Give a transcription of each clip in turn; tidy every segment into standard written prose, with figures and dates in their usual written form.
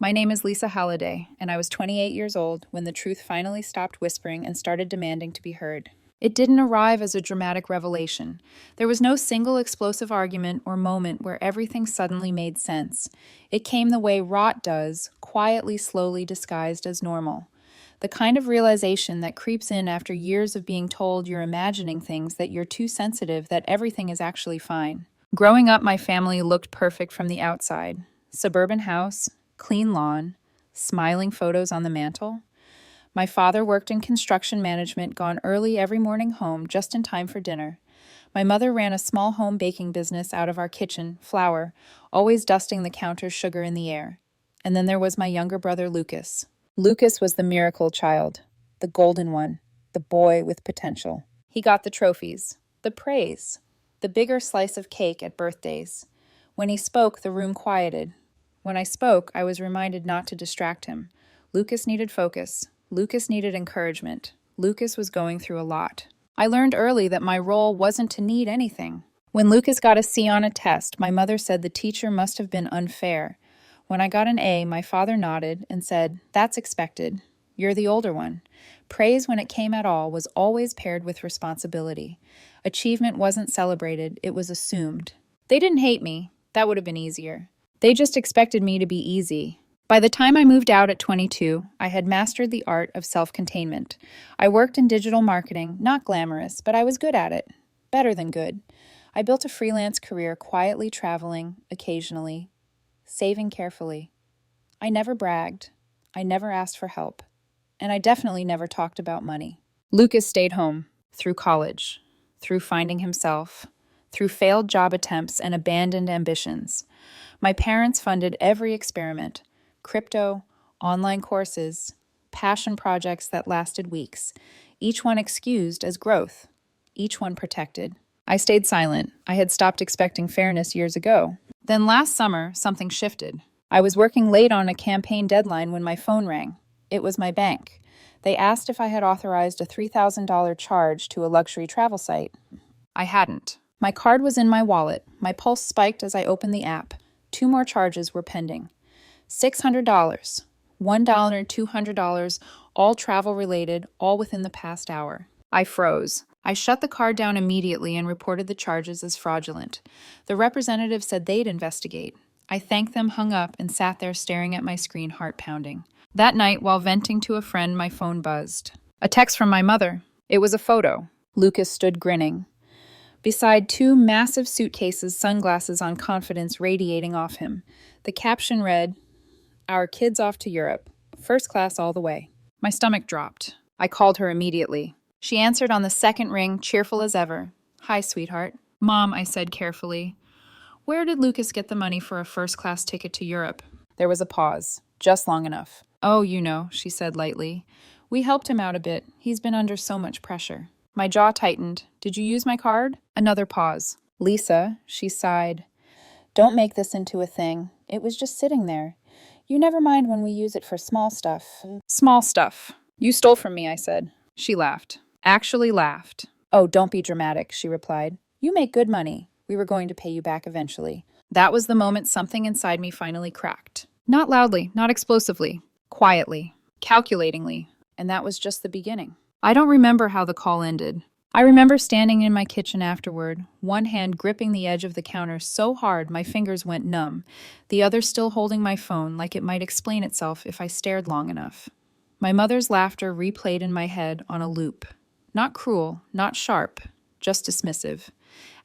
My name is Lisa Halliday, and I was 28 years old when the truth finally stopped whispering and started demanding to be heard. It didn't arrive as a dramatic revelation. There was no single explosive argument or moment where everything suddenly made sense. It came the way rot does, quietly, slowly disguised as normal. The kind of realization that creeps in after years of being told you're imagining things, that you're too sensitive, that everything is actually fine. Growing up, my family looked perfect from the outside. Suburban house, clean lawn, smiling photos on the mantle. My father worked in construction management, gone early every morning home just in time for dinner. My mother ran a small home baking business out of our kitchen, flour, always dusting the counter's sugar in the air. And then there was my younger brother, Lucas. Lucas was the miracle child, the golden one, the boy with potential. He got the trophies, the praise, the bigger slice of cake at birthdays. When he spoke, the room quieted. When I spoke, I was reminded not to distract him. Lucas needed focus. Lucas needed encouragement. Lucas was going through a lot. I learned early that my role wasn't to need anything. When Lucas got a C on a test, my mother said the teacher must have been unfair. When I got an A, my father nodded and said, "That's expected. You're the older one." Praise, when it came at all, was always paired with responsibility. Achievement wasn't celebrated, it was assumed. They didn't hate me. That would have been easier. They just expected me to be easy. By the time I moved out at 22, I had mastered the art of self-containment. I worked in digital marketing, not glamorous, but I was good at it. Better than good. I built a freelance career, quietly traveling, occasionally, saving carefully. I never bragged. I never asked for help. And I definitely never talked about money. Lucas stayed home, through college, through finding himself, through failed job attempts and abandoned ambitions. My parents funded every experiment: crypto, online courses, passion projects that lasted weeks, each one excused as growth, each one protected. I stayed silent. I had stopped expecting fairness years ago. Then last summer, something shifted. I was working late on a campaign deadline when my phone rang. It was my bank. They asked if I had authorized a $3,000 charge to a luxury travel site. I hadn't. My card was in my wallet. My pulse spiked as I opened the app. 2 more charges were pending. $600, $1, $200, all travel-related, all within the past hour. I froze. I shut the card down immediately and reported the charges as fraudulent. The representative said they'd investigate. I thanked them, hung up, and sat there staring at my screen, heart pounding. That night, while venting to a friend, my phone buzzed. A text from my mother. It was a photo. Lucas stood grinning. Beside 2 massive suitcases, sunglasses on confidence radiating off him. The caption read, "Our kid's off to Europe. First class all the way." My stomach dropped. I called her immediately. She answered on the second ring, cheerful as ever. "Hi, sweetheart." "Mom," I said carefully, "where did Lucas get the money for a first-class ticket to Europe?" There was a pause, just long enough. "Oh, you know," she said lightly. "We helped him out a bit. He's been under so much pressure." My jaw tightened. "Did you use my card?" Another pause. "Lisa," she sighed, "don't make this into a thing. It was just sitting there. You never mind when we use it for small stuff." "Small stuff. You stole from me," I said. She laughed. Actually laughed. "Oh, don't be dramatic," she replied. "You make good money. We were going to pay you back eventually." That was the moment something inside me finally cracked. Not loudly, not explosively. Quietly. Calculatingly. And that was just the beginning. I don't remember how the call ended. I remember standing in my kitchen afterward, one hand gripping the edge of the counter so hard my fingers went numb, the other still holding my phone like it might explain itself if I stared long enough. My mother's laughter replayed in my head on a loop. Not cruel, not sharp, just dismissive.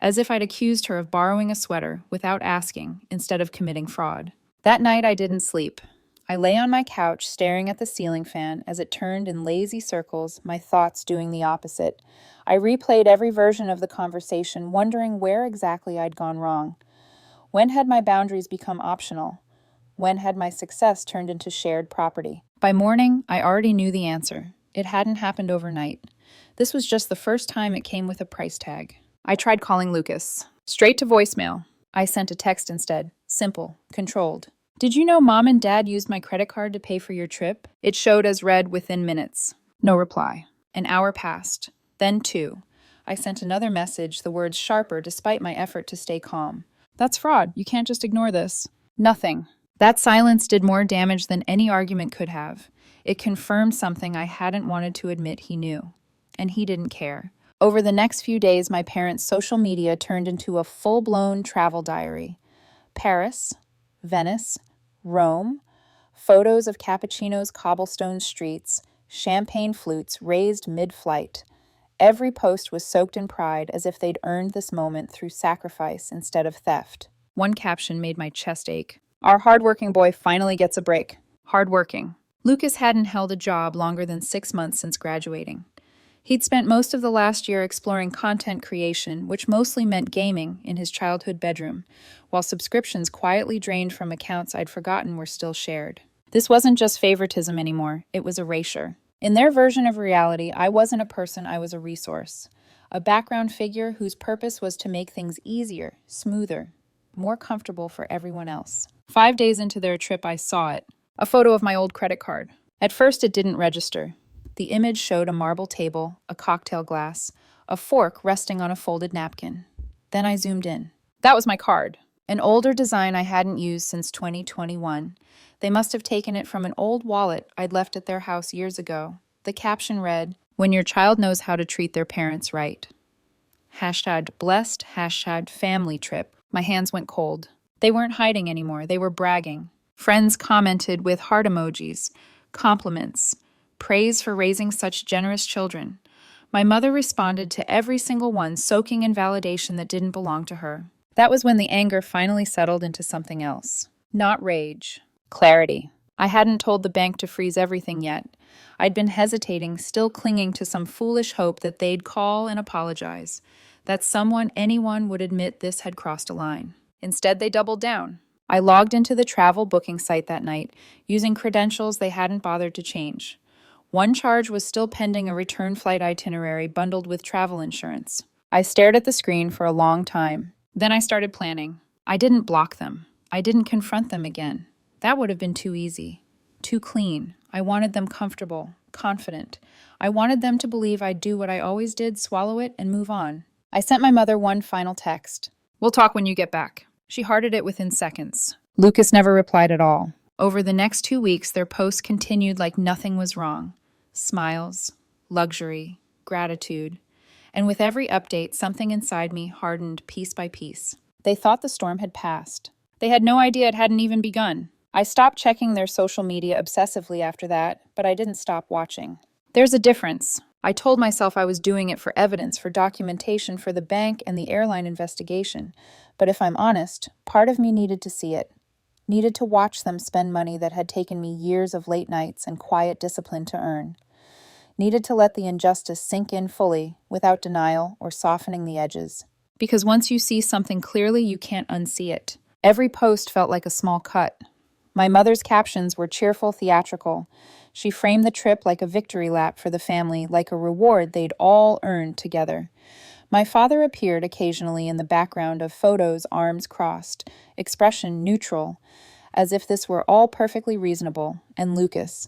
As if I'd accused her of borrowing a sweater without asking instead of committing fraud. That night I didn't sleep. I lay on my couch staring at the ceiling fan as it turned in lazy circles, my thoughts doing the opposite. I replayed every version of the conversation, wondering where exactly I'd gone wrong. When had my boundaries become optional? When had my success turned into shared property? By morning, I already knew the answer. It hadn't happened overnight. This was just the first time it came with a price tag. I tried calling Lucas. Straight to voicemail. I sent a text instead. Simple. Controlled. "Did you know Mom and Dad used my credit card to pay for your trip?" It showed as read within minutes. No reply. An hour passed. Then 2. I sent another message, the words sharper despite my effort to stay calm. "That's fraud. You can't just ignore this." Nothing. That silence did more damage than any argument could have. It confirmed something I hadn't wanted to admit he knew. And he didn't care. Over the next few days, my parents' social media turned into a full-blown travel diary. Paris, Venice, Rome, photos of Cappuccino's cobblestone streets, champagne flutes raised mid-flight. Every post was soaked in pride as if they'd earned this moment through sacrifice instead of theft. One caption made my chest ache. Our hardworking boy finally gets a break. Hardworking. Lucas hadn't held a job longer than 6 months since graduating. He'd spent most of the last year exploring content creation, which mostly meant gaming, in his childhood bedroom, while subscriptions quietly drained from accounts I'd forgotten were still shared. This wasn't just favoritism anymore, it was erasure. In their version of reality, I wasn't a person, I was a resource. A background figure whose purpose was to make things easier, smoother, more comfortable for everyone else. 5 days into their trip, I saw it. A photo of my old credit card. At first, it didn't register. The image showed a marble table, a cocktail glass, a fork resting on a folded napkin. Then I zoomed in. That was my card. An older design I hadn't used since 2021. They must have taken it from an old wallet I'd left at their house years ago. The caption read, "When your child knows how to treat their parents right." Hashtag blessed, hashtag family trip. My hands went cold. They weren't hiding anymore, they were bragging. Friends commented with heart emojis, compliments, praise for raising such generous children. My mother responded to every single one, soaking in validation that didn't belong to her. That was when the anger finally settled into something else. Not rage. Clarity. I hadn't told the bank to freeze everything yet. I'd been hesitating, still clinging to some foolish hope that they'd call and apologize, that anyone would admit this had crossed a line. Instead, they doubled down. I logged into the travel booking site that night, using credentials they hadn't bothered to change. One charge was still pending, a return flight itinerary bundled with travel insurance. I stared at the screen for a long time. Then I started planning. I didn't block them. I didn't confront them again. That would have been too easy. Too clean. I wanted them comfortable, confident. I wanted them to believe I'd do what I always did, swallow it, and move on. I sent my mother one final text. "We'll talk when you get back." She hearted it within seconds. Lucas never replied at all. Over the next 2 weeks, their posts continued like nothing was wrong. Smiles, luxury, gratitude. And with every update, something inside me hardened piece by piece. They thought the storm had passed. They had no idea it hadn't even begun. I stopped checking their social media obsessively after that, but I didn't stop watching. There's a difference. I told myself I was doing it for evidence, for documentation, for the bank and the airline investigation. But if I'm honest, part of me needed to see it. Needed to watch them spend money that had taken me years of late nights and quiet discipline to earn. Needed to let the injustice sink in fully, without denial or softening the edges. Because once you see something clearly, you can't unsee it. Every post felt like a small cut. My mother's captions were cheerful, theatrical. She framed the trip like a victory lap for the family, like a reward they'd all earned together. My father appeared occasionally in the background of photos, arms crossed, expression neutral, as if this were all perfectly reasonable, and Lucas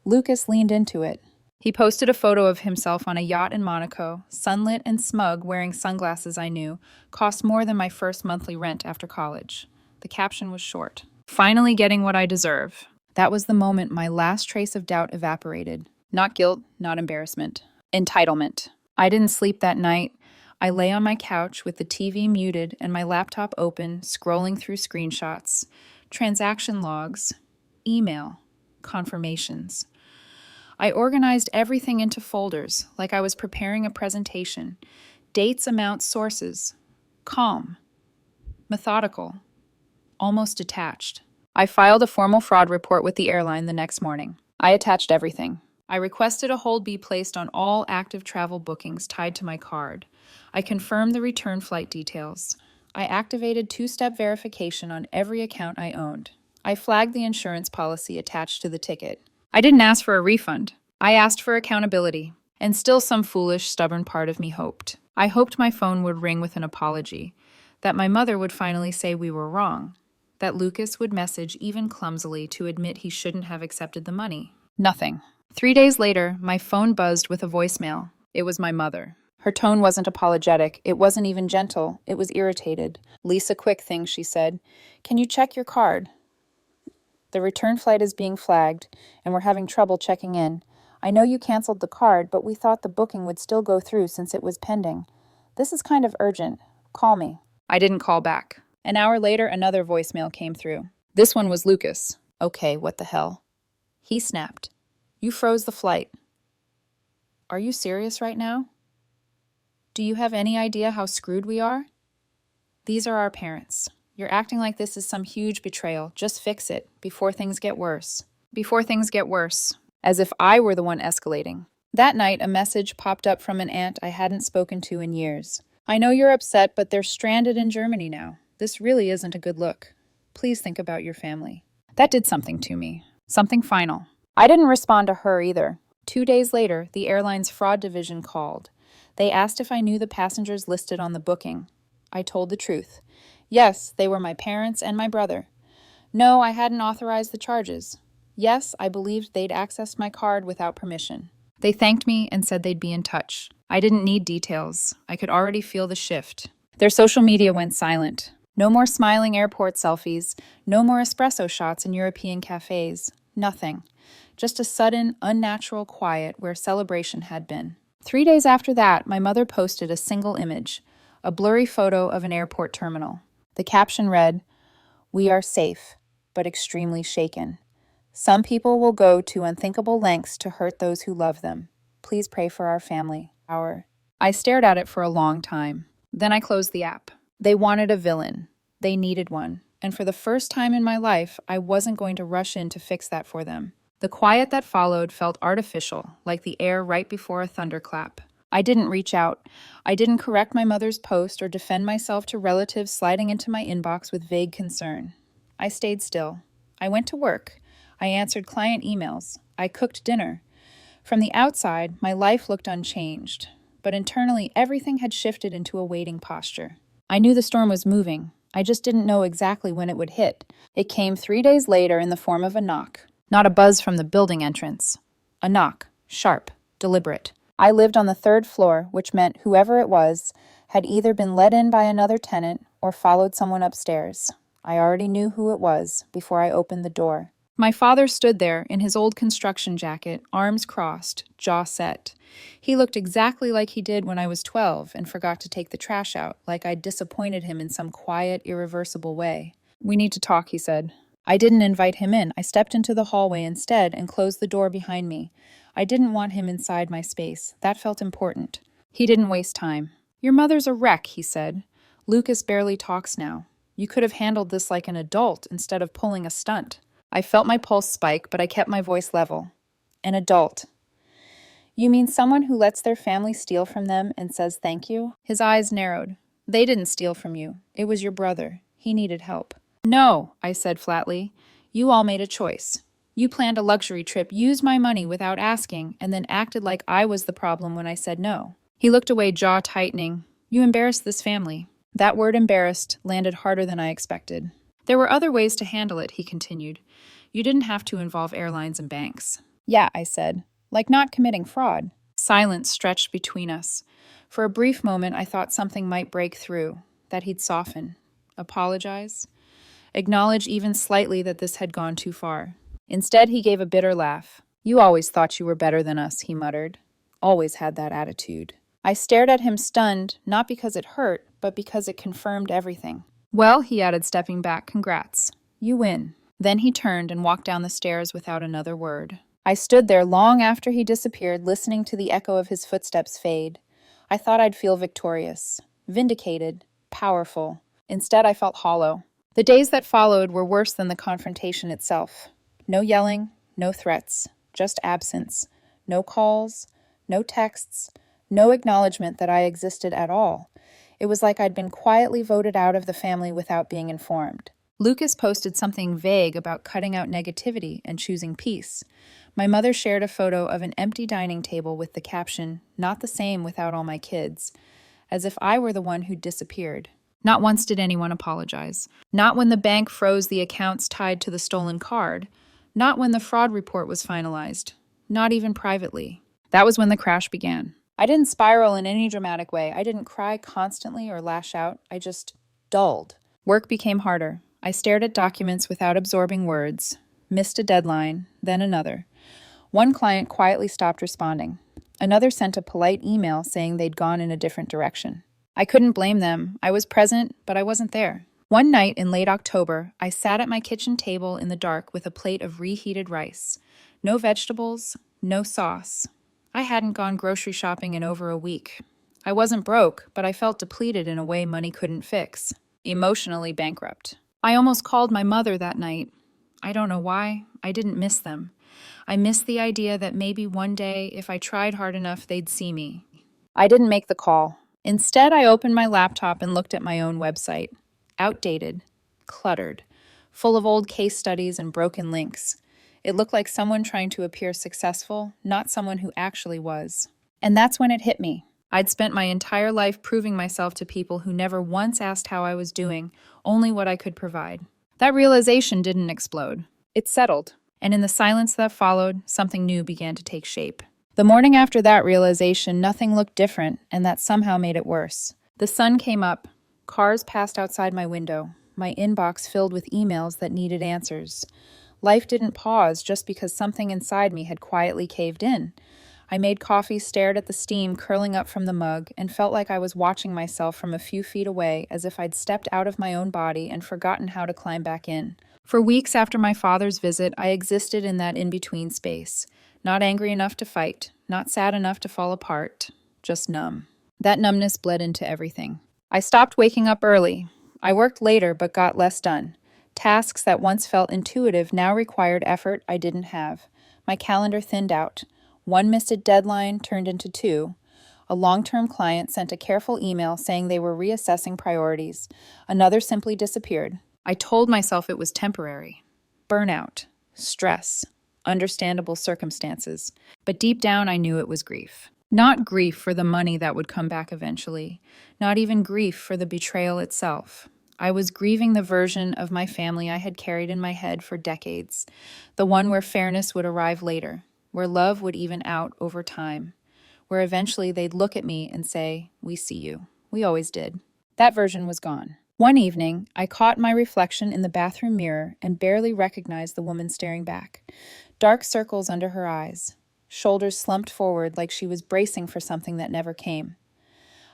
leaned into it. He posted a photo of himself on a yacht in Monaco, sunlit and smug, wearing sunglasses I knew, cost more than my first monthly rent after college. The caption was short. "Finally getting what I deserve." That was the moment my last trace of doubt evaporated. Not guilt, not embarrassment. Entitlement. I didn't sleep that night. I lay on my couch with the TV muted and my laptop open, scrolling through screenshots, transaction logs, email, confirmations. I organized everything into folders, like I was preparing a presentation. Dates, amounts, sources. Calm. Methodical. Almost detached. I filed a formal fraud report with the airline the next morning. I attached everything. I requested a hold be placed on all active travel bookings tied to my card. I confirmed the return flight details. I activated two-step verification on every account I owned. I flagged the insurance policy attached to the ticket. I didn't ask for a refund. I asked for accountability. And still some foolish, stubborn part of me hoped. I hoped my phone would ring with an apology, that my mother would finally say we were wrong, that Lucas would message even clumsily to admit he shouldn't have accepted the money. Nothing. 3 days later, my phone buzzed with a voicemail. It was my mother. Her tone wasn't apologetic. It wasn't even gentle. It was irritated. "Lisa, quick thing," she said. "Can you check your card?" The return flight is being flagged, and we're having trouble checking in. I know you canceled the card, but we thought the booking would still go through since it was pending. This is kind of urgent. Call me." I didn't call back. An hour later, another voicemail came through. This one was Lucas. "Okay, what the hell?" He snapped. "You froze the flight. Are you serious right now? Do you have any idea how screwed we are? These are our parents. You're acting like this is some huge betrayal. Just fix it before things get worse." Before things get worse. As if I were the one escalating. That night, a message popped up from an aunt I hadn't spoken to in years. "I know you're upset, but they're stranded in Germany now. This really isn't a good look. Please think about your family." That did something to me. Something final. I didn't respond to her either. 2 days later, the airline's fraud division called. They asked if I knew the passengers listed on the booking. I told the truth. Yes, they were my parents and my brother. No, I hadn't authorized the charges. Yes, I believed they'd accessed my card without permission. They thanked me and said they'd be in touch. I didn't need details. I could already feel the shift. Their social media went silent. No more smiling airport selfies. No more espresso shots in European cafes. Nothing. Just a sudden, unnatural quiet where celebration had been. 3 days after that, my mother posted a single image, a blurry photo of an airport terminal. The caption read, "We are safe, but extremely shaken. Some people will go to unthinkable lengths to hurt those who love them. Please pray for our family." I stared at it for a long time. Then I closed the app. They wanted a villain. They needed one. And for the first time in my life, I wasn't going to rush in to fix that for them. The quiet that followed felt artificial, like the air right before a thunderclap. I didn't reach out. I didn't correct my mother's post or defend myself to relatives sliding into my inbox with vague concern. I stayed still. I went to work. I answered client emails. I cooked dinner. From the outside, my life looked unchanged, but internally everything had shifted into a waiting posture. I knew the storm was moving. I just didn't know exactly when it would hit. It came 3 days later in the form of a knock. Not a buzz from the building entrance. A knock, sharp, deliberate. I lived on the 3rd floor, which meant whoever it was had either been let in by another tenant or followed someone upstairs. I already knew who it was before I opened the door. My father stood there in his old construction jacket, arms crossed, jaw set. He looked exactly like he did when I was 12 and forgot to take the trash out, like I'd disappointed him in some quiet, irreversible way. "We need to talk," he said. I didn't invite him in. I stepped into the hallway instead and closed the door behind me. I didn't want him inside my space. That felt important. He didn't waste time. "Your mother's a wreck," he said. "Lucas barely talks now. You could have handled this like an adult instead of pulling a stunt." I felt my pulse spike, but I kept my voice level. "An adult. You mean someone who lets their family steal from them and says thank you?" His eyes narrowed. "They didn't steal from you. It was your brother. He needed help." "No," I said flatly. "You all made a choice. You planned a luxury trip, used my money without asking, and then acted like I was the problem when I said no." He looked away, jaw tightening. "You embarrassed this family." That word embarrassed landed harder than I expected. "There were other ways to handle it," he continued. "You didn't have to involve airlines and banks." "Yeah," I said. "Like not committing fraud." Silence stretched between us. For a brief moment, I thought something might break through, that he'd soften, apologize, acknowledge even slightly that this had gone too far. Instead, he gave a bitter laugh. "You always thought you were better than us," he muttered. "Always had that attitude." I stared at him stunned, not because it hurt, but because it confirmed everything. "Well," he added, stepping back, "congrats. You win." Then he turned and walked down the stairs without another word. I stood there long after he disappeared, listening to the echo of his footsteps fade. I thought I'd feel victorious, vindicated, powerful. Instead, I felt hollow. The days that followed were worse than the confrontation itself. No yelling, no threats, just absence. No calls, no texts, no acknowledgement that I existed at all. It was like I'd been quietly voted out of the family without being informed. Lucas posted something vague about cutting out negativity and choosing peace. My mother shared a photo of an empty dining table with the caption, "Not the same without all my kids," as if I were the one who'd disappeared. Not once did anyone apologize. Not when the bank froze the accounts tied to the stolen card. Not when the fraud report was finalized. Not even privately. That was when the crash began. I didn't spiral in any dramatic way. I didn't cry constantly or lash out. I just dulled. Work became harder. I stared at documents without absorbing words. missed a deadline, then another. One client quietly stopped responding. Another sent a polite email saying they'd gone in a different direction. I couldn't blame them. I was present, but I wasn't there. One night in late October, I sat at my kitchen table in the dark with a plate of reheated rice. No vegetables, no sauce. I hadn't gone grocery shopping in over a week. I wasn't broke, but I felt depleted in a way money couldn't fix. Emotionally bankrupt. I almost called my mother that night. I don't know why. I didn't miss them. I missed the idea that maybe one day, if I tried hard enough, they'd see me. I didn't make the call. Instead, I opened my laptop and looked at my own website. Outdated, cluttered, full of old case studies and broken links. It looked like someone trying to appear successful, not someone who actually was. And that's when it hit me. I'd spent my entire life proving myself to people who never once asked how I was doing, only what I could provide. That realization didn't explode. It settled. And in the silence that followed, something new began to take shape. The morning after that realization, nothing looked different, and that somehow made it worse. The sun came up. Cars passed outside my window. My inbox filled with emails that needed answers. Life didn't pause just because something inside me had quietly caved in. I made coffee, stared at the steam curling up from the mug, and felt like I was watching myself from a few feet away, as if I'd stepped out of my own body and forgotten how to climb back in. For weeks after my father's visit, I existed in that in-between space. Not angry enough to fight, not sad enough to fall apart, just numb. That numbness bled into everything. I stopped waking up early. I worked later but got less done. Tasks that once felt intuitive now required effort I didn't have. My calendar thinned out. One missed deadline turned into two. A long-term client sent a careful email saying they were reassessing priorities. Another simply disappeared. I told myself it was temporary. Burnout, stress, understandable circumstances. But deep down I knew it was grief. Not grief for the money that would come back eventually. Not even grief for the betrayal itself. I was grieving the version of my family I had carried in my head for decades. The one where fairness would arrive later. Where love would even out over time, where eventually they'd look at me and say, "We see you. We always did." That version was gone. One evening, I caught my reflection in the bathroom mirror and barely recognized the woman staring back. Dark circles under her eyes, shoulders slumped forward like she was bracing for something that never came.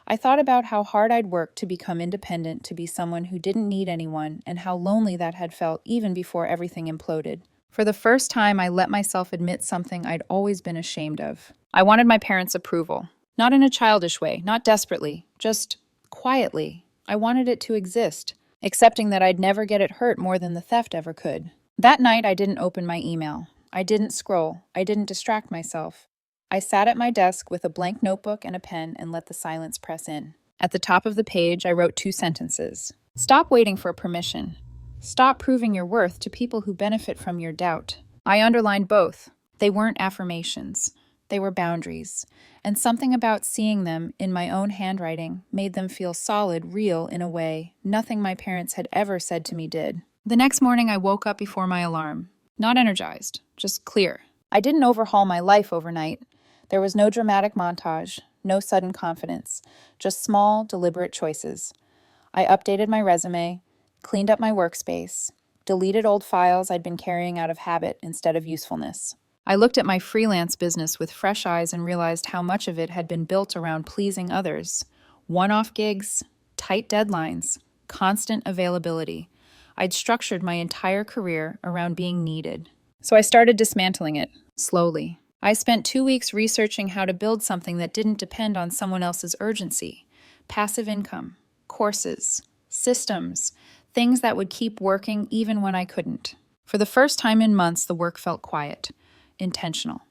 I thought about how hard I'd worked to become independent, to be someone who didn't need anyone, and how lonely that had felt even before everything imploded. For the first time, I let myself admit something I'd always been ashamed of. I wanted my parents' approval. Not in a childish way, not desperately, just quietly. I wanted it to exist, accepting that I'd never get it hurt more than the theft ever could. That night, I didn't open my email. I didn't scroll. I didn't distract myself. I sat at my desk with a blank notebook and a pen and let the silence press in. At the top of the page, I wrote 2 sentences. Stop waiting for permission. Stop proving your worth to people who benefit from your doubt. I underlined both. They weren't affirmations. They were boundaries. And something about seeing them in my own handwriting made them feel solid, real in a way nothing my parents had ever said to me did. The next morning, I woke up before my alarm. Not energized, just clear. I didn't overhaul my life overnight. There was no dramatic montage, no sudden confidence, just small, deliberate choices. I updated my resume, cleaned up my workspace, deleted old files I'd been carrying out of habit instead of usefulness. I looked at my freelance business with fresh eyes and realized how much of it had been built around pleasing others. One-off gigs, tight deadlines, constant availability. I'd structured my entire career around being needed. So I started dismantling it, slowly. I spent 2 weeks researching how to build something that didn't depend on someone else's urgency. Passive income, courses, systems, things that would keep working even when I couldn't. For the first time in months, the work felt quiet, intentional.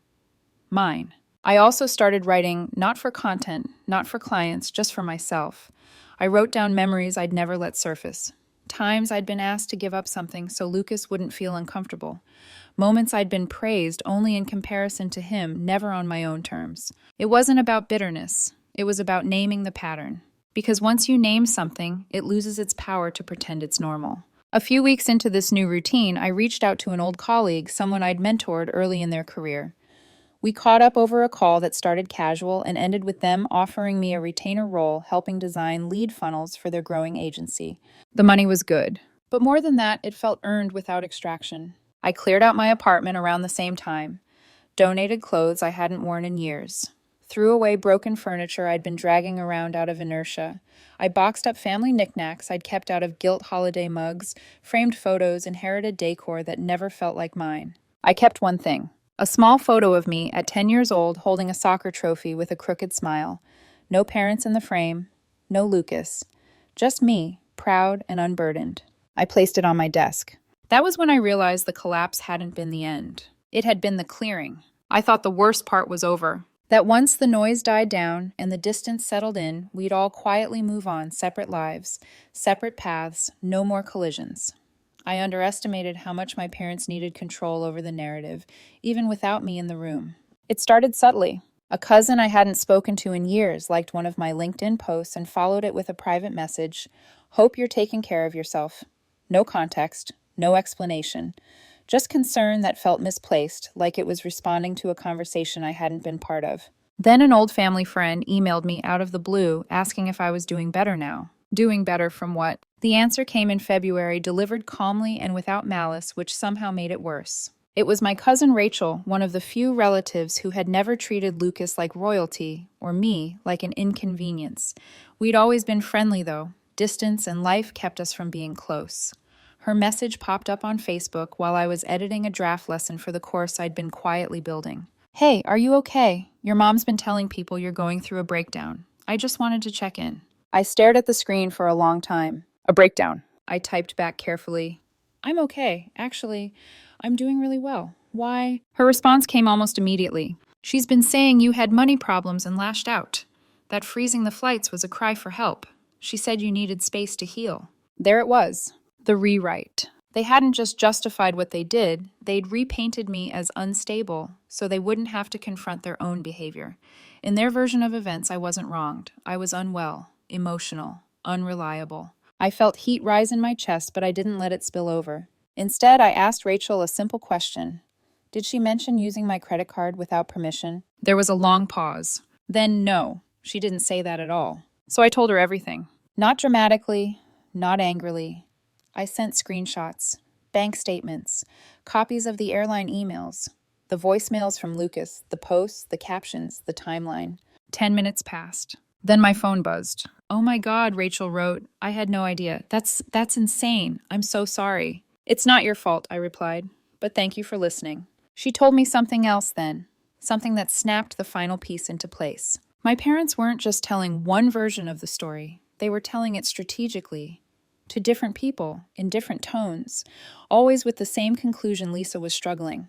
Mine. I also started writing not for content, not for clients, just for myself. I wrote down memories I'd never let surface. Times I'd been asked to give up something so Lucas wouldn't feel uncomfortable. Moments I'd been praised only in comparison to him, never on my own terms. It wasn't about bitterness. It was about naming the pattern. Because once you name something, it loses its power to pretend it's normal. A few weeks into this new routine, I reached out to an old colleague, someone I'd mentored early in their career. We caught up over a call that started casual and ended with them offering me a retainer role helping design lead funnels for their growing agency. The money was good. But more than that, it felt earned without extraction. I cleared out my apartment around the same time, donated clothes I hadn't worn in years, threw away broken furniture I'd been dragging around out of inertia. I boxed up family knickknacks I'd kept out of gilt holiday mugs, framed photos, inherited decor that never felt like mine. I kept one thing, a small photo of me at 10 years old holding a soccer trophy with a crooked smile. No parents in the frame, no Lucas. Just me, proud and unburdened. I placed it on my desk. That was when I realized the collapse hadn't been the end. It had been the clearing. I thought the worst part was over. That once the noise died down and the distance settled in, we'd all quietly move on separate lives, separate paths, no more collisions. I underestimated how much my parents needed control over the narrative, even without me in the room. It started subtly. A cousin I hadn't spoken to in years liked one of my LinkedIn posts and followed it with a private message. Hope you're taking care of yourself. No context, no explanation. Just concern that felt misplaced, like it was responding to a conversation I hadn't been part of. Then an old family friend emailed me out of the blue, asking if I was doing better now. Doing better from what? The answer came in February, delivered calmly and without malice, which somehow made it worse. It was my cousin Rachel, one of the few relatives who had never treated Lucas like royalty, or me like an inconvenience. We'd always been friendly, though. Distance and life kept us from being close. Her message popped up on Facebook while I was editing a draft lesson for the course I'd been quietly building. Hey, are you okay? Your mom's been telling people you're going through a breakdown. I just wanted to check in. I stared at the screen for a long time. A breakdown. I typed back carefully. I'm okay. Actually, I'm doing really well. Why? Her response came almost immediately. She's been saying you had money problems and lashed out. That freezing the flights was a cry for help. She said you needed space to heal. There it was. The rewrite. They hadn't just justified what they did, they'd repainted me as unstable so they wouldn't have to confront their own behavior. In their version of events, I wasn't wronged. I was unwell, emotional, unreliable. I felt heat rise in my chest, but I didn't let it spill over. Instead, I asked Rachel a simple question. Did she mention using my credit card without permission? There was a long pause. Then no, she didn't say that at all. So I told her everything. Not dramatically, not angrily. I sent screenshots, bank statements, copies of the airline emails, the voicemails from Lucas, the posts, the captions, the timeline. 10 minutes passed. Then my phone buzzed. Oh my God, Rachel wrote. I had no idea. That's insane. I'm so sorry. It's not your fault, I replied, but thank you for listening. She told me something else then, something that snapped the final piece into place. My parents weren't just telling one version of the story. They were telling it strategically, to different people, in different tones, always with the same conclusion: Lisa was struggling.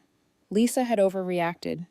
Lisa had overreacted.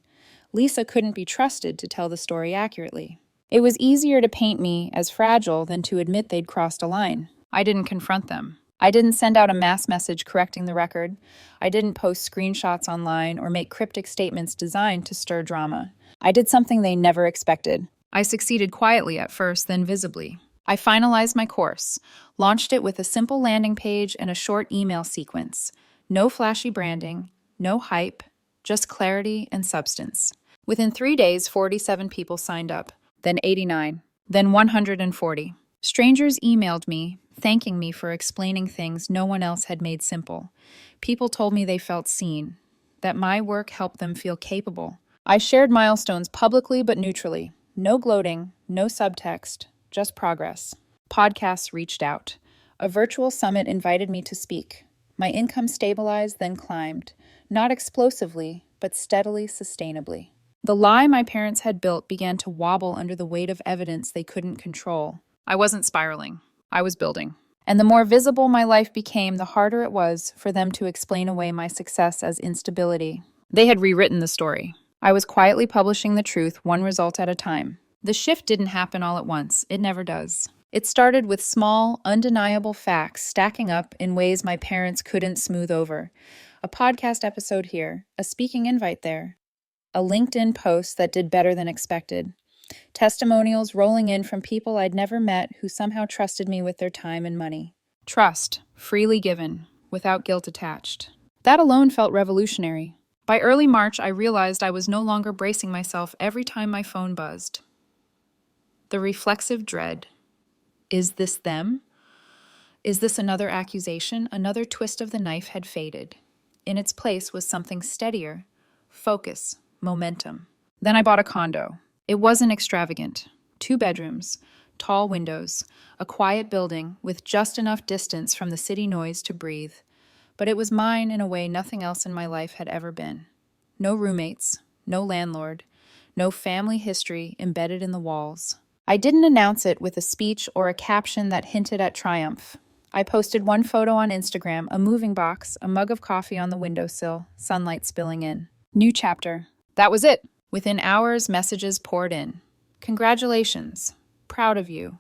Lisa couldn't be trusted to tell the story accurately. It was easier to paint me as fragile than to admit they'd crossed a line. I didn't confront them. I didn't send out a mass message correcting the record. I didn't post screenshots online or make cryptic statements designed to stir drama. I did something they never expected. I succeeded quietly at first, then visibly. I finalized my course, launched it with a simple landing page and a short email sequence. No flashy branding, no hype, just clarity and substance. Within 3 days, 47 people signed up, then 89, then 140. Strangers emailed me, thanking me for explaining things no one else had made simple. People told me they felt seen, that my work helped them feel capable. I shared milestones publicly but neutrally. No gloating, no subtext. Just progress. Podcasts reached out. A virtual summit invited me to speak. My income stabilized, then climbed. Not explosively, but steadily, sustainably. The lie my parents had built began to wobble under the weight of evidence they couldn't control. I wasn't spiraling. I was building. And the more visible my life became, the harder it was for them to explain away my success as instability. They had rewritten the story. I was quietly publishing the truth, one result at a time. The shift didn't happen all at once. It never does. It started with small, undeniable facts stacking up in ways my parents couldn't smooth over. A podcast episode here, a speaking invite there, a LinkedIn post that did better than expected, testimonials rolling in from people I'd never met who somehow trusted me with their time and money. Trust, freely given, without guilt attached. That alone felt revolutionary. By early March, I realized I was no longer bracing myself every time my phone buzzed. The reflexive dread. Is this them? Is this another accusation? Another twist of the knife had faded. In its place was something steadier: focus, momentum. Then I bought a condo. It wasn't extravagant. 2 bedrooms, tall windows, a quiet building with just enough distance from the city noise to breathe. But it was mine in a way nothing else in my life had ever been. No roommates, no landlord, no family history embedded in the walls. I didn't announce it with a speech or a caption that hinted at triumph. I posted one photo on Instagram, a moving box, a mug of coffee on the windowsill, sunlight spilling in. New chapter. That was it. Within hours, messages poured in. Congratulations. Proud of you.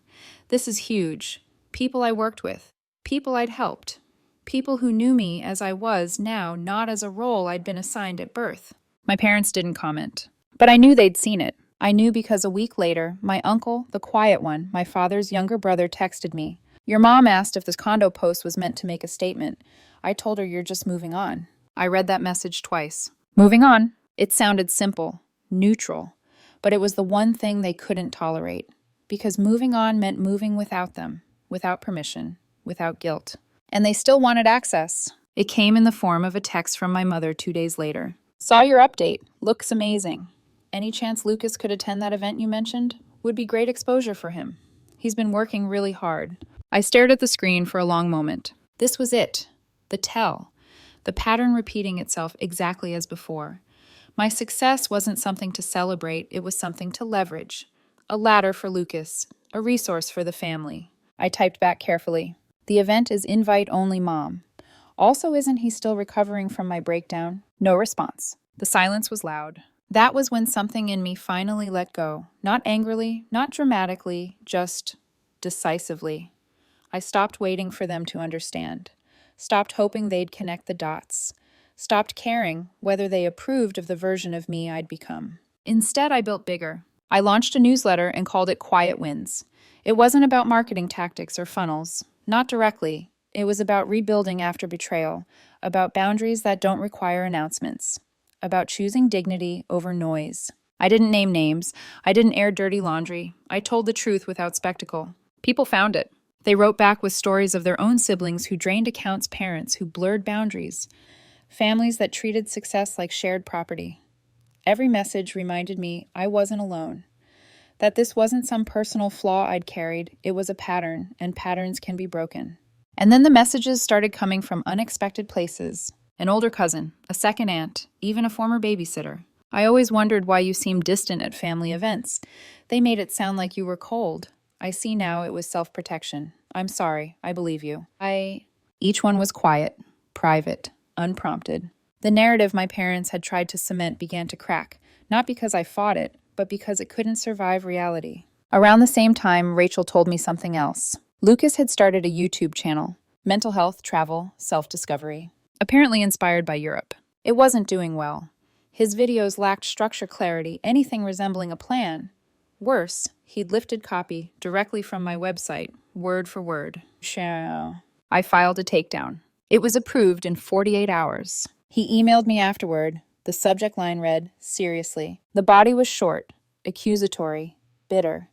This is huge. People I worked with. People I'd helped. People who knew me as I was now, not as a role I'd been assigned at birth. My parents didn't comment, but I knew they'd seen it. I knew because a week later, my uncle, the quiet one, my father's younger brother, texted me. Your mom asked if this condo post was meant to make a statement. I told her you're just moving on. I read that message twice. Moving on. It sounded simple, neutral, but it was the one thing they couldn't tolerate. Because moving on meant moving without them, without permission, without guilt. And they still wanted access. It came in the form of a text from my mother 2 days later. Saw your update. Looks amazing. Any chance Lucas could attend that event you mentioned? Would be great exposure for him. He's been working really hard. I stared at the screen for a long moment. This was it. The tell. The pattern repeating itself exactly as before. My success wasn't something to celebrate, it was something to leverage. A ladder for Lucas, a resource for the family. I typed back carefully. The event is invite only, Mom. Also, isn't he still recovering from my breakdown? No response. The silence was loud. That was when something in me finally let go. Not angrily, not dramatically, just decisively. I stopped waiting for them to understand. Stopped hoping they'd connect the dots. Stopped caring whether they approved of the version of me I'd become. Instead, I built bigger. I launched a newsletter and called it Quiet Wins. It wasn't about marketing tactics or funnels. Not directly. It was about rebuilding after betrayal, about boundaries that don't require announcements, about choosing dignity over noise. I didn't name names. I didn't air dirty laundry. I told the truth without spectacle. People found it. They wrote back with stories of their own siblings who drained accounts, parents who blurred boundaries, families that treated success like shared property. Every message reminded me I wasn't alone, that this wasn't some personal flaw I'd carried, it was a pattern, and patterns can be broken. And then the messages started coming from unexpected places. An older cousin, a second aunt, even a former babysitter. I always wondered why you seemed distant at family events. They made it sound like you were cold. I see now it was self-protection. I'm sorry, I believe you. Each one was quiet, private, unprompted. The narrative my parents had tried to cement began to crack, not because I fought it, but because it couldn't survive reality. Around the same time, Rachel told me something else. Lucas had started a YouTube channel, mental health, travel, self-discovery, apparently inspired by Europe. It wasn't doing well. His videos lacked structure, clarity, anything resembling a plan. Worse, he'd lifted copy directly from my website, word for word. I filed a takedown. It was approved in 48 hours. He emailed me afterward. The subject line read, seriously. The body was short, accusatory, bitter.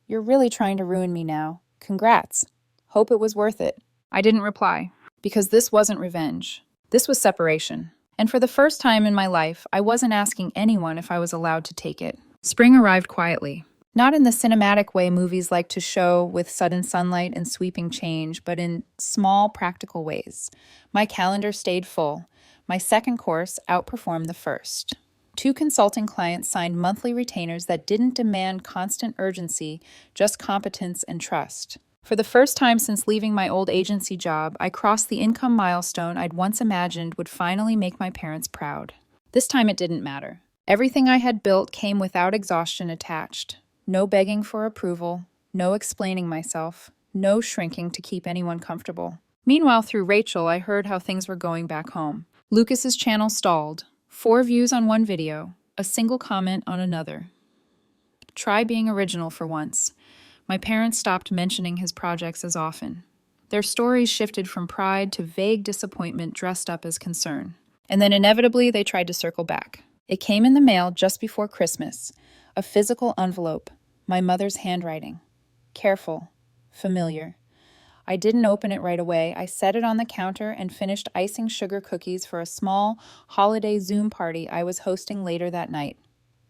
You're really trying to ruin me now. Congrats. Hope it was worth it. I didn't reply, because this wasn't revenge. This was separation. And for the first time in my life, I wasn't asking anyone if I was allowed to take it. Spring arrived quietly. Not in the cinematic way movies like to show with sudden sunlight and sweeping change, but in small, practical ways. My calendar stayed full. My second course outperformed the first. 2 consulting clients signed monthly retainers that didn't demand constant urgency, just competence and trust. For the first time since leaving my old agency job, I crossed the income milestone I'd once imagined would finally make my parents proud. This time it didn't matter. Everything I had built came without exhaustion attached. No begging for approval, no explaining myself, no shrinking to keep anyone comfortable. Meanwhile, through Rachel, I heard how things were going back home. Lucas's channel stalled. 4 views on one video, a single comment on another. Try being original for once. My parents stopped mentioning his projects as often. Their stories shifted from pride to vague disappointment dressed up as concern. And then inevitably, they tried to circle back. It came in the mail just before Christmas, a physical envelope, my mother's handwriting. Careful, familiar. I didn't open it right away. I set it on the counter and finished icing sugar cookies for a small holiday Zoom party I was hosting later that night.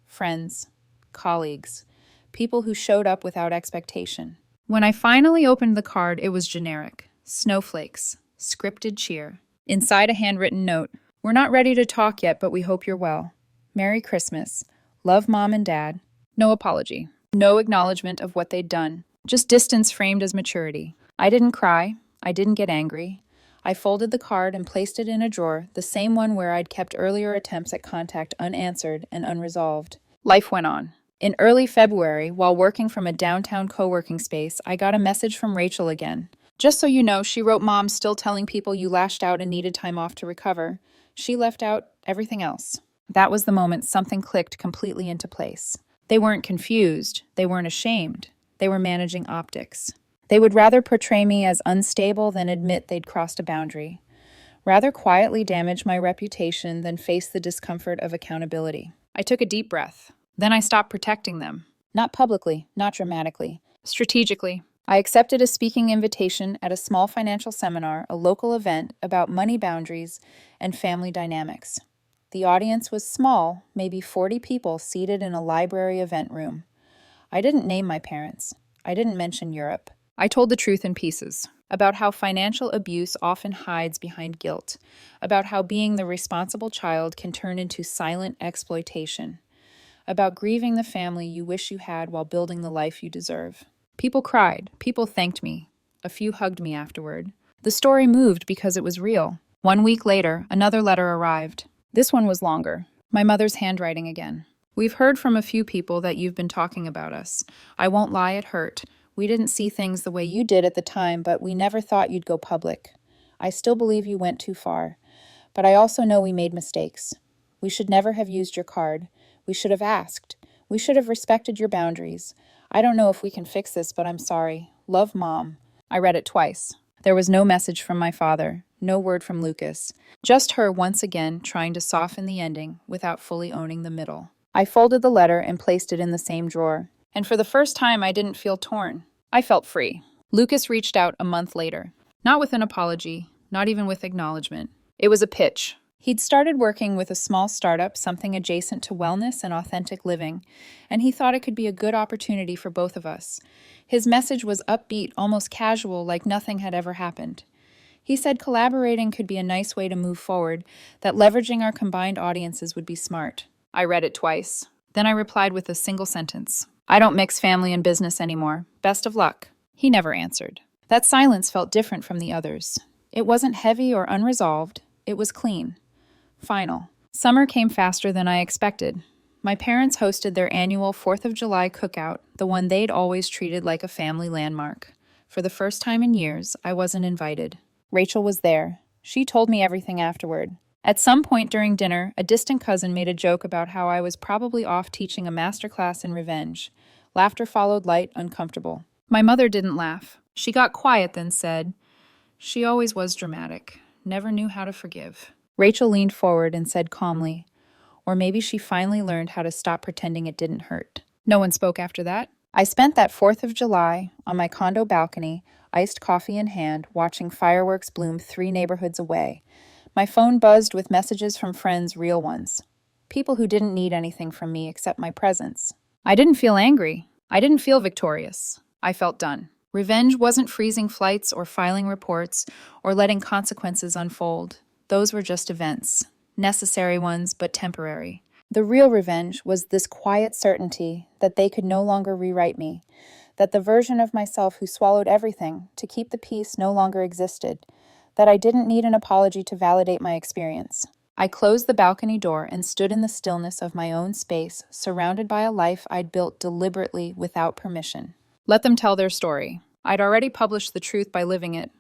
Friends, colleagues, people who showed up without expectation. When I finally opened the card, it was generic. Snowflakes, scripted cheer. Inside, a handwritten note. We're not ready to talk yet, but we hope you're well. Merry Christmas. Love, Mom and Dad. No apology. No acknowledgement of what they'd done. Just distance framed as maturity. I didn't cry. I didn't get angry. I folded the card and placed it in a drawer, the same one where I'd kept earlier attempts at contact unanswered and unresolved. Life went on. In early February, while working from a downtown co-working space, I got a message from Rachel again. Just so you know, she wrote, Mom, still telling people you lashed out and needed time off to recover. She left out everything else. That was the moment something clicked completely into place. They weren't confused. They weren't ashamed. They were managing optics. They would rather portray me as unstable than admit they'd crossed a boundary. Rather quietly damage my reputation than face the discomfort of accountability. I took a deep breath. Then I stopped protecting them. Not publicly, not dramatically. Strategically. I accepted a speaking invitation at a small financial seminar, a local event about money boundaries and family dynamics. The audience was small, maybe 40 people seated in a library event room. I didn't name my parents. I didn't mention Europe. I told the truth in pieces, about how financial abuse often hides behind guilt, about how being the responsible child can turn into silent exploitation, about grieving the family you wish you had while building the life you deserve. People cried. People thanked me. A few hugged me afterward. The story moved because it was real. 1 week later, another letter arrived. This one was longer. My mother's handwriting again. We've heard from a few people that you've been talking about us. I won't lie, it hurt. We didn't see things the way you did at the time, but we never thought you'd go public. I still believe you went too far. But I also know we made mistakes. We should never have used your card. We should have asked. We should have respected your boundaries. I don't know if we can fix this, but I'm sorry. Love, Mom. I read it twice. There was no message from my father, no word from Lucas. Just her once again trying to soften the ending without fully owning the middle. I folded the letter and placed it in the same drawer. And for the first time, I didn't feel torn. I felt free. Lucas reached out a month later. Not with an apology, not even with acknowledgement. It was a pitch. He'd started working with a small startup, something adjacent to wellness and authentic living, and he thought it could be a good opportunity for both of us. His message was upbeat, almost casual, like nothing had ever happened. He said collaborating could be a nice way to move forward, that leveraging our combined audiences would be smart. I read it twice. Then I replied with a single sentence. I don't mix family and business anymore. Best of luck. He never answered. That silence felt different from the others. It wasn't heavy or unresolved. It was clean. Final. Summer came faster than I expected. My parents hosted their annual 4th of July cookout, the one they'd always treated like a family landmark. For the first time in years, I wasn't invited. Rachel was there. She told me everything afterward. At some point during dinner, a distant cousin made a joke about how I was probably off teaching a masterclass in revenge. Laughter followed light, uncomfortable. My mother didn't laugh. She got quiet, then said, "She always was dramatic. Never knew how to forgive." Rachel leaned forward and said calmly, "Or maybe she finally learned how to stop pretending it didn't hurt." No one spoke after that. I spent that 4th of July on my condo balcony, iced coffee in hand, watching fireworks bloom 3 neighborhoods away. My phone buzzed with messages from friends, real ones. People who didn't need anything from me except my presence. I didn't feel angry. I didn't feel victorious. I felt done. Revenge wasn't freezing flights or filing reports or letting consequences unfold. Those were just events. Necessary ones, but temporary. The real revenge was this quiet certainty that they could no longer rewrite me, that the version of myself who swallowed everything to keep the peace no longer existed, that I didn't need an apology to validate my experience. I closed the balcony door and stood in the stillness of my own space, surrounded by a life I'd built deliberately without permission. Let them tell their story. I'd already published the truth by living it.